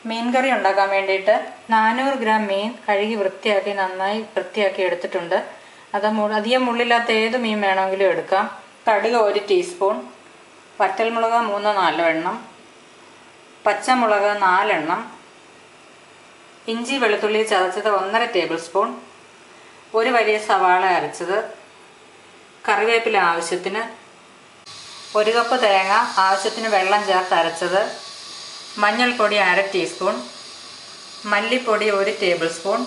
മീൻ കറി ഉണ്ടാക്കാൻ വേണ്ടിയിട്ട് 400 ഗ്രാം മീൻ കഴുകി നന്നായി വൃത്തിയാക്കി എടുത്തിട്ടുണ്ട്. അധികം മുള്ളില്ലാത്ത ഏത് മീൻ വേണമെങ്കിലും എടുക്കാം. കടുക് 1 ടീസ്പൂൺ, വറ്റൽമുളക് 3-4 എണ്ണം, പച്ചമുളക് 4 എണ്ണം, ഇഞ്ചി വെളുത്തുള്ളി ചതച്ചത് 1/2 ടേബിൾ സ്പൂൺ, ഒരു വലിയ സവാള അരച്ചത്, കറിവേപ്പില ആവശ്യത്തിന്, 1 കപ്പ് തേങ്ങ ആവശ്യത്തിന് വെള്ളം ചേർത്ത് അരച്ചത്, മഞ്ഞൾപ്പൊടി 1/2 ടീസ്പൂൺ, മല്ലിപ്പൊടി 1 ടേബിൾ സ്പൂൺ,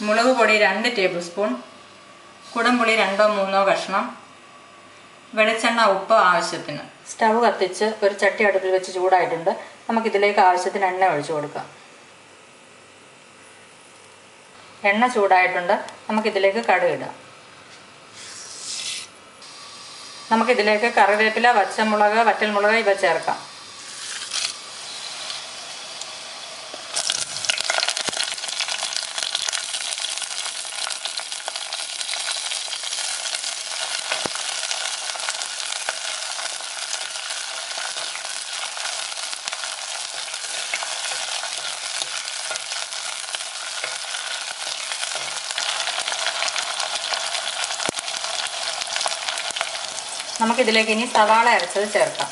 മുളക് പൊടി 2 ടേബിൾ സ്പൂൺ, കുടംപുളി 2-3 കഷ്ണം, വെളിച്ചെണ്ണ, ഉപ്പ് ആവശ്യത്തിന്. സ്റ്റവ് കത്തിച്ച് ഒരു ചട്ടി അടുപ്പിൽ വെച്ച് ചൂടായിട്ടുണ്ട്. നമുക്കിതിലേക്ക് ആവശ്യത്തിന് എണ്ണ ഒഴിച്ചു കൊടുക്കാം. എണ്ണ ചൂടായിട്ടുണ്ട്. നമുക്കിതിലേക്ക് കടുക് ഇടാം. നമുക്കിതിലേക്ക് കറിവേപ്പില, പച്ചമുളക്, വറ്റൽമുളക് ഇവ ചേർക്കാം. നമുക്കിതിലേക്ക് ഇനി സവാള അരച്ചത് ചേർക്കാം.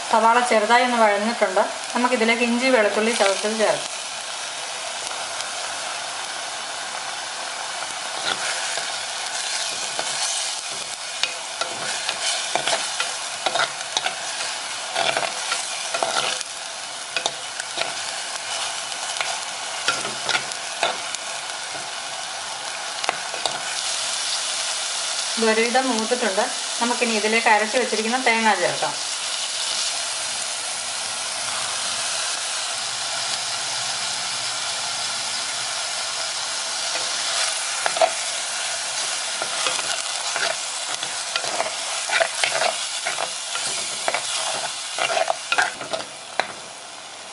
സവാള ചെറുതായി ഒന്ന് വഴഞ്ഞിട്ടുണ്ട്. നമുക്കിതിലേക്ക് ഇഞ്ചി വെളുത്തുള്ളി ചതച്ചത് ചേർക്കാം. ഒരുവിധം മൂത്തിട്ടുണ്ട്. നമുക്കിനി ഇതിലേക്ക് അരച്ച് വെച്ചിരിക്കുന്ന തേങ്ങ ചേർക്കാം.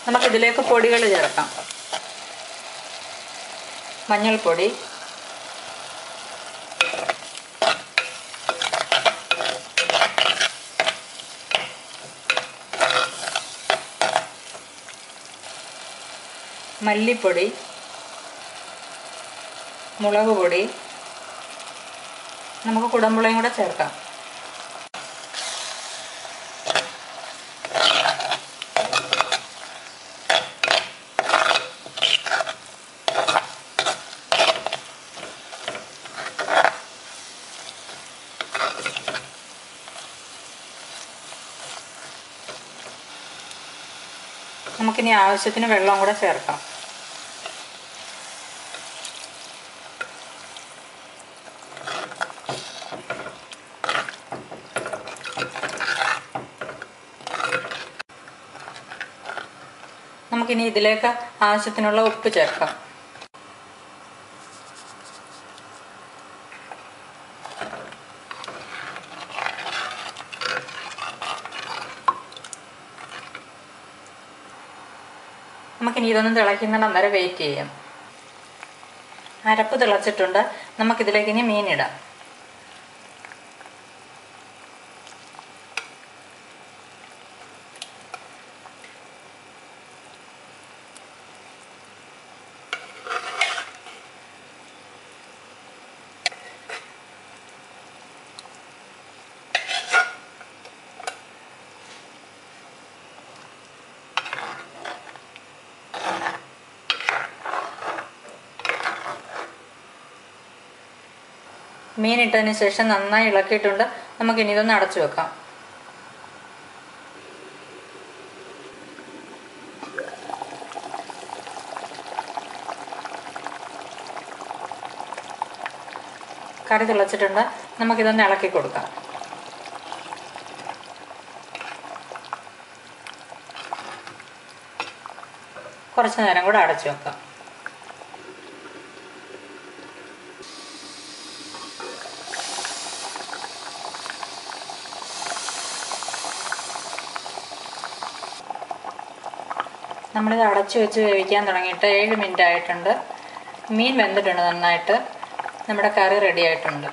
നമുക്കിതിലേക്ക് പൊടികൾ ചേർക്കാം. മഞ്ഞൾപ്പൊടി, മല്ലിപ്പൊടി, മുളക് പൊടി, നമുക്ക് കുടംപുളിയും കൂടെ ചേർക്കാം. നമുക്കിനി ആവശ്യത്തിന് വെള്ളം കൂടെ ചേർക്കാം. നമുക്കിനി ഇതിലേക്ക് ആവശ്യത്തിനുള്ള ഉപ്പ് ചേർക്കാം. നമുക്കിനി ഇതൊന്നും തിളയ്ക്കുന്നിടം വരെ വെയിറ്റ് ചെയ്യാം. അരപ്പ് തിളച്ചിട്ടുണ്ട്. നമുക്കിതിലേക്ക് ഇനി മീനിടാം. മീൻ ഇട്ടതിന് ശേഷം നന്നായി ഇളക്കിയിട്ടുണ്ട്. നമുക്കിനി ഇതൊന്ന് അടച്ചു വെക്കാം. കറി തിളച്ചിട്ടുണ്ട്. നമുക്കിതൊന്ന് ഇളക്കി കൊടുക്കാം. കുറച്ച് നേരം കൂടെ അടച്ചു വെക്കാം. നമ്മളിത് അടച്ചു വെച്ച് വേവിക്കാൻ തുടങ്ങിയിട്ട് 7 മിനിറ്റ് ആയിട്ടുണ്ട്. മീൻ വെന്തിട്ടുണ്ട് നന്നായിട്ട്. നമ്മുടെ കറി റെഡി ആയിട്ടുണ്ട്.